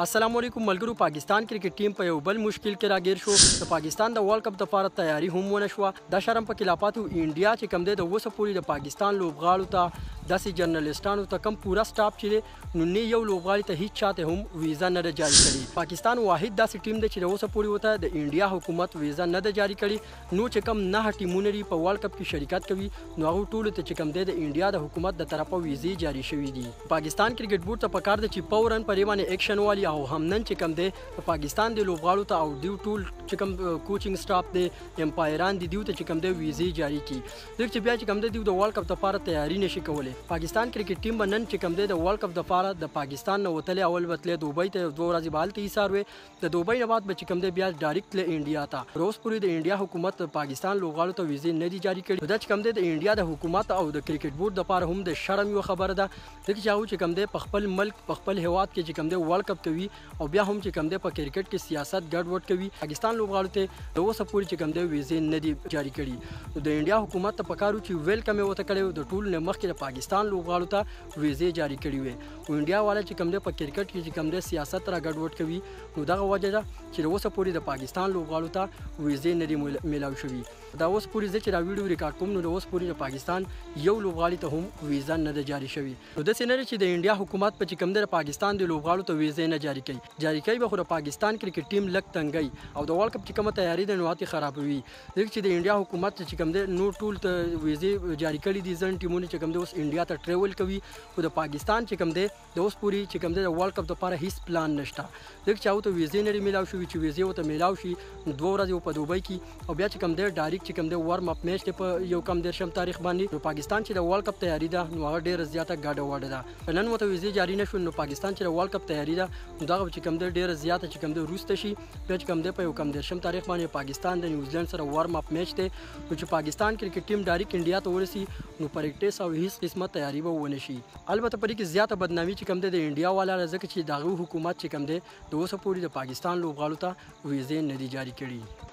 السلام علیکم ملګرو. پاکستان کرکټ ټیم په یو بل مشکل کې راګیر شو. د پاکستان د ورلد کپ لپاره تیاری هم ونه شوه. دا شرم په خلافاتو انډیا چې کوم دی د اوسه پورې د پاکستان لوبغاړو ته داسې جرنالستانو ته کم پوره سټاف چې نو نه یو لوبغاړي ته هیڅ چاته هم ویزا نه ده جاری کړې. پاکستان واحد داسې ټیم دی چې د اوسه پورې وته د انډیا حکومت ویزا نه ده جاری کړې. نو چې کم نه ټیمونه لري په ورلد کپ کې شرکت کوي نو هغه ټول ته چې کم دی د انډیا د حکومت د طرفه ویزې جاری شوې دي. پاکستان کرکټ بورډ ته پکار دی چې فورن پرې باندې اکشن والی او هم نن چې کم دی په پاکستان د لوبغاړو ته او دیو ټول چې کم کوچینګ سټاف دی امپایران دی دیو ته چې کم دی ویزې جاری کی ځکه چې بیا چې کم دی دیو د ورلد کپ لپاره تیاری نشي کولای. پاکستان کرکټ ټیم نن چې کم دی د ورلد کپ لپاره د پاکستان نه وتلې اول وتلې دوبۍ ته 2 ورځې بالته ایثار وې. د دوبۍ نه بعد به چې کم دی بیا ډایرکټ له انډیا ته روز پوری د انډیا حکومت پاکستان لوبغاړو ته ویزې نه دي جاری کړي. دا چې کم دی د انډیا د حکومت او د کرکټ بورډ لپاره هم د شرم یو خبره ده ځکه چې هغه چې کم دی په خپل ملک په خپل هیواد کې چې کم دی ورلد کپ کوي او بیا هم چې کم دی په کرکټ کې سیاست ګډوډ کوي. پاکستان لوبغاړو ته د اوسه پورې چې کم دی ویزې نه دي جاری کړي. د انډیا حکومت ته پکارو چې ویلکم یې وته کړی د ټول نه مخکې د پاکستان لوبغاړو ته ویزې جاری کړي وي. انډیا والا چې کم دی په کرکټ کې چې کم دی سیاست را ګډوډ کوي نو دغه وجه ده چې د اوسه پورې د پاکستان لوبغاړو ته ویزې نه دي میلاو شوي. دا اوس پورې زه چې را ویډیو ریکارډ کوم نو د اوس پورې د پاکستان یو لوبغاړي ته هم ویزا نه ده جاری شوي. نو داسې نه چې د انډیا حکومت په چې کم دی د پاکستان د لوبغاړو ته ویزې نه جاری کوي به خو د پاکستان کرکټ ټیم لک تنګي او د ورلد کپ چې کومه تیاری ده نو هاتي خرابوي ځکه چې د انډیا حکومت چې کوم دی نو ټول ته ویزې جاری کړي دي. ځن ټیمونه چې کوم دی اوس انډیا ته ټریول کوي خو د پاکستان چې کوم دی د اوس پورې چې کوم دی د ورلد کپ لپاره هیڅ پلان نشته ځکه چې هغه ته ویزې نه میلاو شوي چې ویزې ورته میلاو شي نو 2 ورځې په دوبۍ کې او بیا چې کوم دی ډایرکټ چې کوم دی ورم اپ میچ دی په یو کم 10 تاریخ باندې. نو پاکستان چې د ورلد کپ تیاری ده نو هغه ډیره زیاته ګډه وډه ده. نن ورته ویزې جاری نشو نو پاکستان چې د ورلد کپ تیاری ده نو دغه چې کوم دی ډیره زیاته چې کوم دی روسته شي بیا چې کوم دی په یو کم 10 تاریخ باندې پاکستان د نیوزیلند سره ورم اپ میچ دی نو چې پاکستان کرکټ ټیم ډایرکټ انډیا ته ورسي نو پریکټیس او هیڅ قسمه تیاری به ونه شي. البته پرې کې زیاته بدنامي چې کوم دی د انډیا والا ځکه چې دغه حکومت چې کوم دی د اوسه پورې د پاکستان لوبغاړو ته ویزې نه دي جاری کړي.